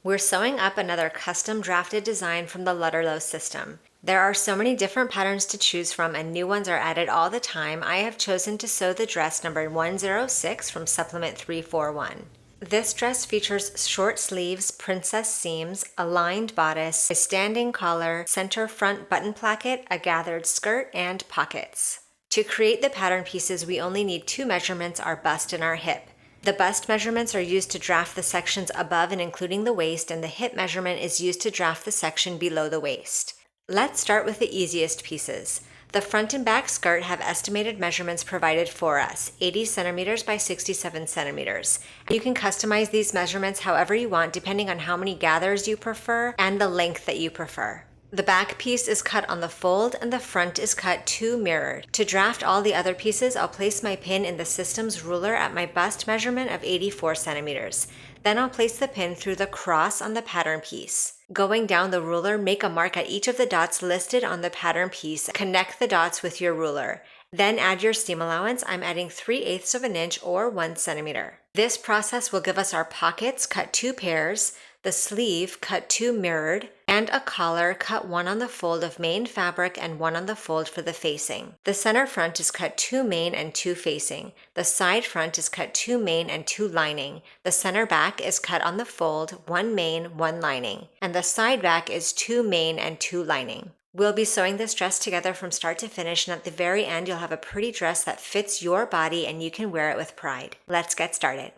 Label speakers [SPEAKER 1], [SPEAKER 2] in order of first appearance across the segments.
[SPEAKER 1] We're sewing up another custom drafted design from the Lutterloh System. There are so many different patterns to choose from and new ones are added all the time. I have chosen to sew the dress number 106 from supplement 341. This dress features short sleeves, princess seams, a lined bodice, a standing collar, center front button placket, a gathered skirt, and pockets. To create the pattern pieces, we only need two measurements, our bust and our hip. The bust measurements are used to draft the sections above and including the waist, and the hip measurement is used to draft the section below the waist. Let's start with the easiest pieces. The front and back skirt have estimated measurements provided for us, 80 centimeters by 67 centimeters. You can customize these measurements however you want depending on how many gathers you prefer and the length that you prefer. The back piece is cut on the fold and the front is cut to mirrored. To draft all the other pieces, I'll place my pin in the system's ruler at my bust measurement of 84 centimeters. Then I'll place the pin through the cross on the pattern piece. Going down the ruler, make a mark at each of the dots listed on the pattern piece. Connect the dots with your ruler. Then add your seam allowance. I'm adding 3/8 of an inch or 1 centimeter. This process will give us our pockets, cut 2 pairs, the sleeve, cut 2 mirrored, and a collar, cut 1 on the fold of main fabric and 1 on the fold for the facing. The center front is cut 2 main and 2 facing. The side front is cut 2 main and 2 lining. The center back is cut on the fold, 1 main, 1 lining. And the side back is 2 main and 2 lining. We'll be sewing this dress together from start to finish, and at the very end you'll have a pretty dress that fits your body and you can wear it with pride. Let's get started.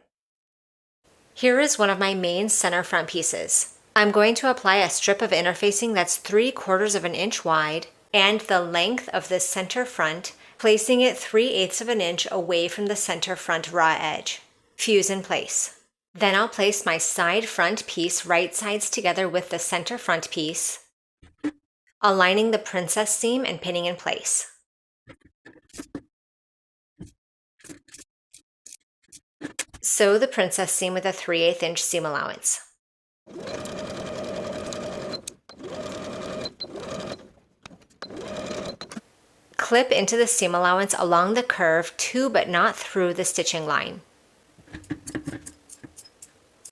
[SPEAKER 1] Here is one of my main center front pieces. I'm going to apply a strip of interfacing that's 3/4 of an inch wide and the length of the center front, placing it 3/8 of an inch away from the center front raw edge. Fuse in place. Then I'll place my side front piece right sides together with the center front piece, aligning the princess seam and pinning in place. Sew the princess seam with a 3/8 inch seam allowance. Clip into the seam allowance along the curve to but not through the stitching line.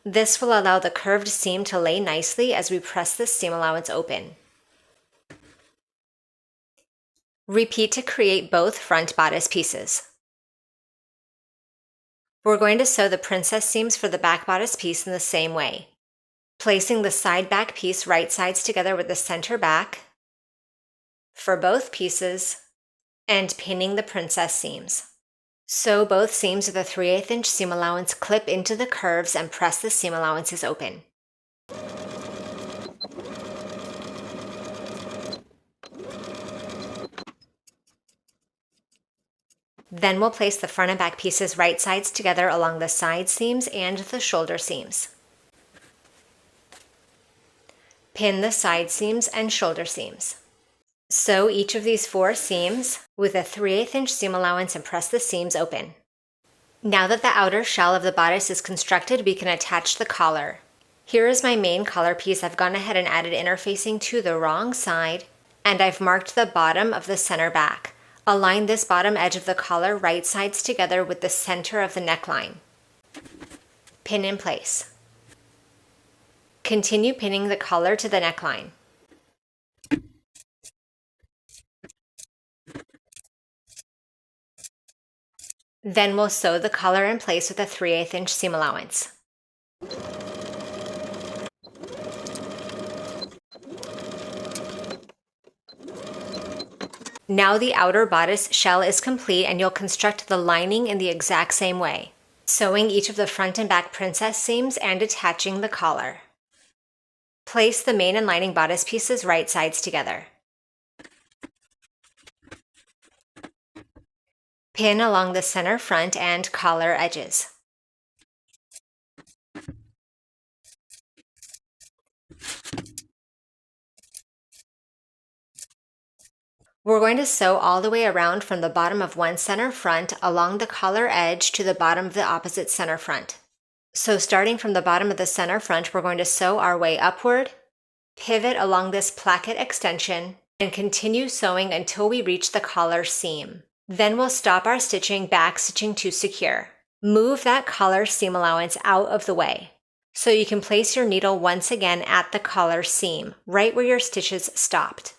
[SPEAKER 1] This will allow the curved seam to lay nicely as we press the seam allowance open. Repeat to create both front bodice pieces. We're going to sew the princess seams for the back bodice piece in the same way, placing the side back piece right sides together with the center back for both pieces and pinning the princess seams. Sew both seams with a 3/8 inch seam allowance, clip into the curves and press the seam allowances open. Then we'll place the front and back pieces right sides together along the side seams and the shoulder seams. Pin the side seams and shoulder seams. Sew each of these 4 seams with a 3/8 inch seam allowance and press the seams open. Now that the outer shell of the bodice is constructed, we can attach the collar. Here is my main collar piece. I've gone ahead and added interfacing to the wrong side, and I've marked the bottom of the center back. Align this bottom edge of the collar right sides together with the center of the neckline. Pin in place. Continue pinning the collar to the neckline. Then we'll sew the collar in place with a 3/8 inch seam allowance. Now the outer bodice shell is complete and you'll construct the lining in the exact same way, sewing each of the front and back princess seams and attaching the collar. Place the main and lining bodice pieces right sides together. Pin along the center front and collar edges. We're going to sew all the way around from the bottom of one center front along the collar edge to the bottom of the opposite center front. So starting from the bottom of the center front, we're going to sew our way upward, pivot along this placket extension, and continue sewing until we reach the collar seam. Then we'll stop our stitching, back stitching to secure. Move that collar seam allowance out of the way. So you can place your needle once again at the collar seam, right where your stitches stopped.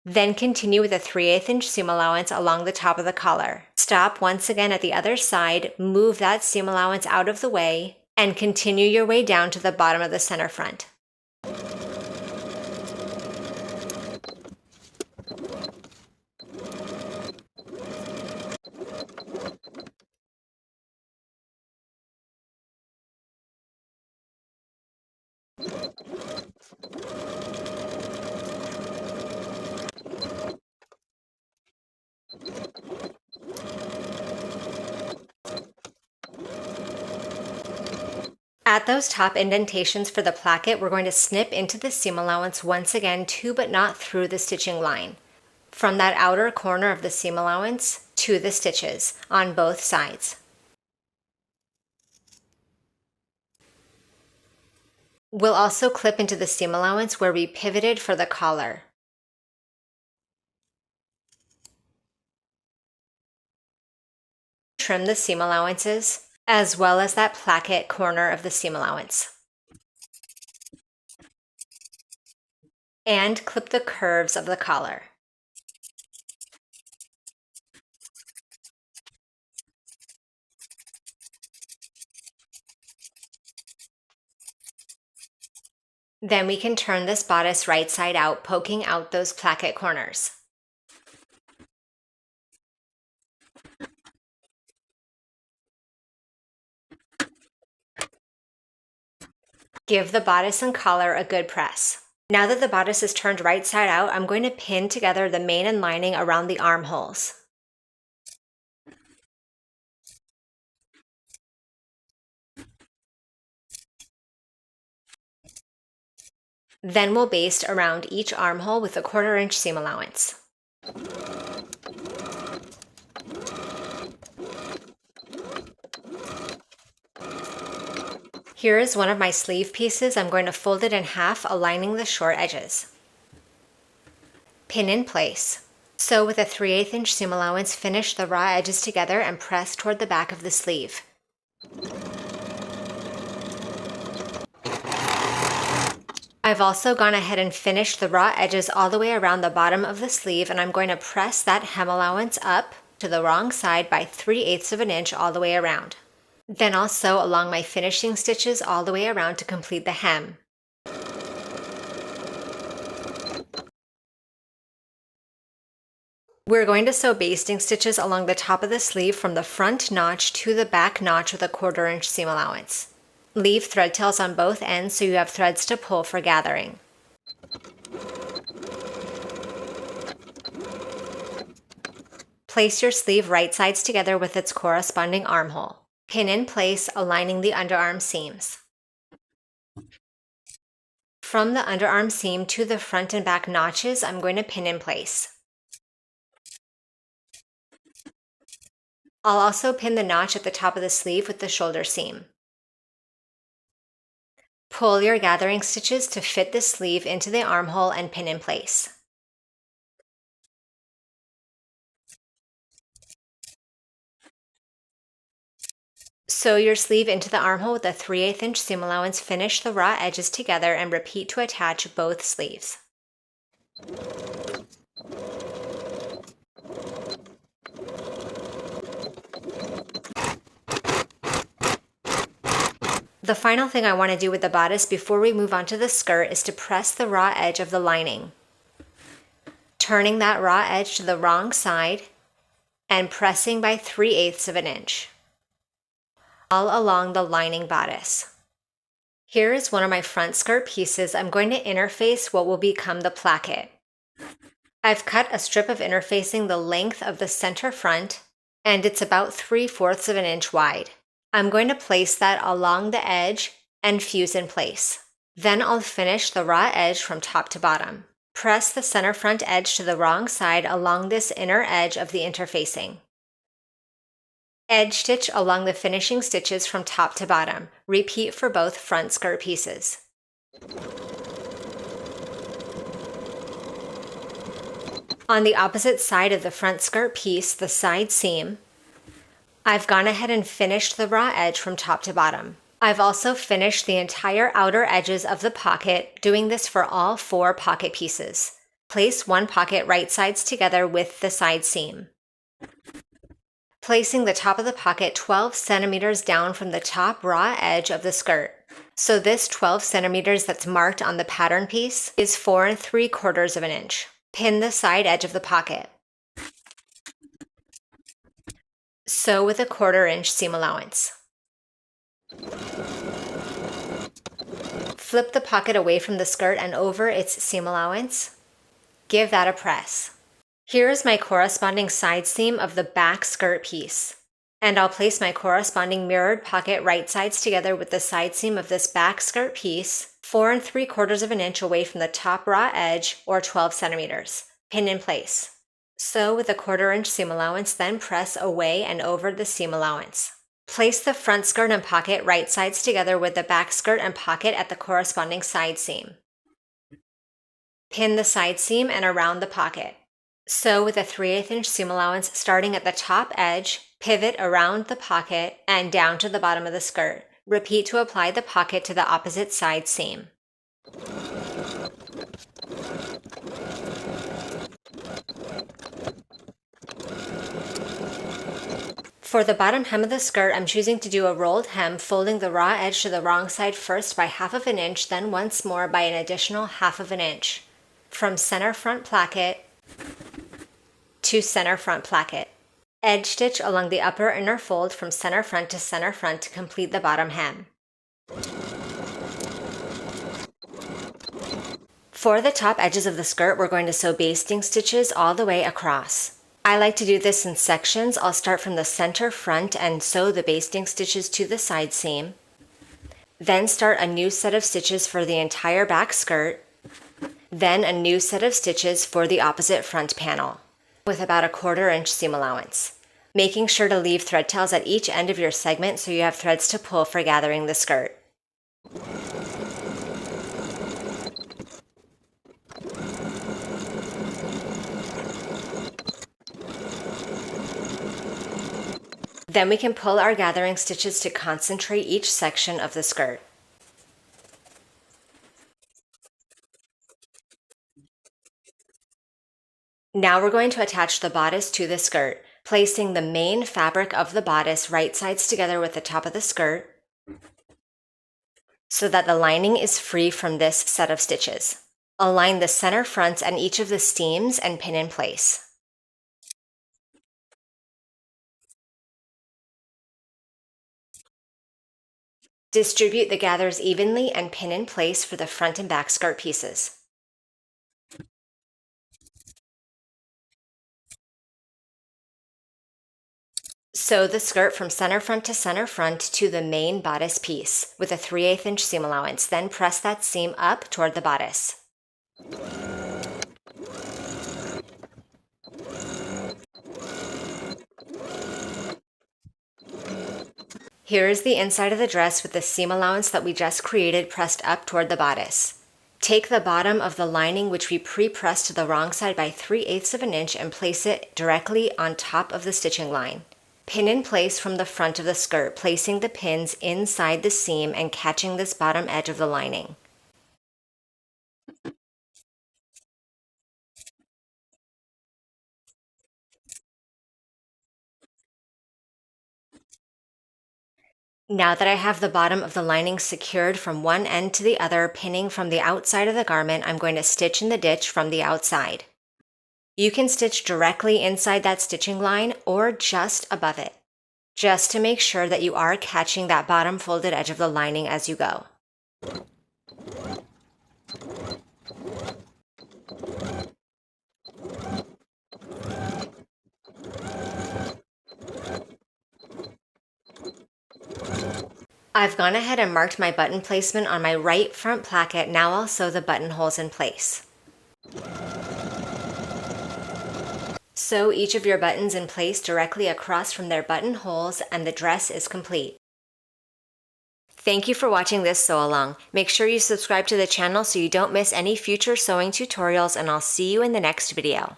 [SPEAKER 1] Then continue with a 3/8 inch seam allowance along the top of the collar. Stop once again at the other side, move that seam allowance out of the way, and continue your way down to the bottom of the center front. At those top indentations for the placket, we're going to snip into the seam allowance once again to but not through the stitching line. From that outer corner of the seam allowance to the stitches on both sides. We'll also clip into the seam allowance where we pivoted for the collar. Trim the seam allowances, as well as that placket corner of the seam allowance. And clip the curves of the collar. Then we can turn this bodice right side out, poking out those placket corners. Give the bodice and collar a good press. Now that the bodice is turned right side out, I'm going to pin together the main and lining around the armholes. Then we'll baste around each armhole with a 1/4 inch seam allowance. Here is one of my sleeve pieces. I'm going to fold it in half, aligning the short edges. Pin in place. So with a 3/8 inch seam allowance, finish the raw edges together and press toward the back of the sleeve. I've also gone ahead and finished the raw edges all the way around the bottom of the sleeve, and I'm going to press that hem allowance up to the wrong side by 3/8 of an inch all the way around. Then I'll sew along my finishing stitches all the way around to complete the hem. We're going to sew basting stitches along the top of the sleeve from the front notch to the back notch with a 1/4 inch seam allowance. Leave thread tails on both ends so you have threads to pull for gathering. Place your sleeve right sides together with its corresponding armhole. Pin in place, aligning the underarm seams. From the underarm seam to the front and back notches, I'm going to pin in place. I'll also pin the notch at the top of the sleeve with the shoulder seam. Pull your gathering stitches to fit the sleeve into the armhole and pin in place. Sew your sleeve into the armhole with a 3/8 inch seam allowance, finish the raw edges together, and repeat to attach both sleeves. The final thing I want to do with the bodice before we move on to the skirt is to press the raw edge of the lining. Turning that raw edge to the wrong side and pressing by 3/8 of an inch. All along the lining bodice. Here is one of my front skirt pieces. I'm going to interface what will become the placket. I've cut a strip of interfacing the length of the center front, and it's about 3/4 of an inch wide. I'm going to place that along the edge and fuse in place. Then I'll finish the raw edge from top to bottom. Press the center front edge to the wrong side along this inner edge of the interfacing. Edge stitch along the finishing stitches from top to bottom. Repeat for both front skirt pieces. On the opposite side of the front skirt piece, the side seam, I've gone ahead and finished the raw edge from top to bottom. I've also finished the entire outer edges of the pocket, doing this for all 4 pocket pieces. Place one pocket right sides together with the side seam. Placing the top of the pocket 12 centimeters down from the top raw edge of the skirt. So this 12 centimeters that's marked on the pattern piece is 4 3/4 of an inch. Pin the side edge of the pocket. Sew with a 1/4 inch seam allowance. Flip the pocket away from the skirt and over its seam allowance. Give that a press. Here is my corresponding side seam of the back skirt piece. And I'll place my corresponding mirrored pocket right sides together with the side seam of this back skirt piece, 4 3/4 of an inch away from the top raw edge, or 12 centimeters. Pin in place. Sew with a 1/4 inch seam allowance, then press away and over the seam allowance. Place the front skirt and pocket right sides together with the back skirt and pocket at the corresponding side seam. Pin the side seam and around the pocket. Sew with a 3/8 inch seam allowance starting at the top edge, pivot around the pocket, and down to the bottom of the skirt. Repeat to apply the pocket to the opposite side seam. For the bottom hem of the skirt, I'm choosing to do a rolled hem, folding the raw edge to the wrong side first by 1/2 an inch, then once more by an additional 1/2 an inch. From center front placket to center front placket. Edge stitch along the upper inner fold from center front to center front to complete the bottom hem. For the top edges of the skirt, we're going to sew basting stitches all the way across. I like to do this in sections. I'll start from the center front and sew the basting stitches to the side seam. Then start a new set of stitches for the entire back skirt. Then a new set of stitches for the opposite front panel, with about a 1/4 inch seam allowance, making sure to leave thread tails at each end of your segment so you have threads to pull for gathering the skirt. Then we can pull our gathering stitches to concentrate each section of the skirt. Now we're going to attach the bodice to the skirt, placing the main fabric of the bodice right sides together with the top of the skirt so that the lining is free from this set of stitches. Align the center fronts and each of the seams and pin in place. Distribute the gathers evenly and pin in place for the front and back skirt pieces. Sew the skirt from center front to the main bodice piece with a 3/8 inch seam allowance, then press that seam up toward the bodice. Here is the inside of the dress with the seam allowance that we just created pressed up toward the bodice. Take the bottom of the lining, which we pre-pressed to the wrong side by 3/8 of an inch, and place it directly on top of the stitching line. Pin in place from the front of the skirt, placing the pins inside the seam and catching this bottom edge of the lining. Now that I have the bottom of the lining secured from one end to the other, pinning from the outside of the garment, I'm going to stitch in the ditch from the outside. You can stitch directly inside that stitching line or just above it, just to make sure that you are catching that bottom folded edge of the lining as you go. I've gone ahead and marked my button placement on my right front placket. Now I'll sew the buttonholes in place. Sew each of your buttons in place directly across from their buttonholes, and the dress is complete. Thank you for watching this sew along. Make sure you subscribe to the channel so you don't miss any future sewing tutorials, and I'll see you in the next video.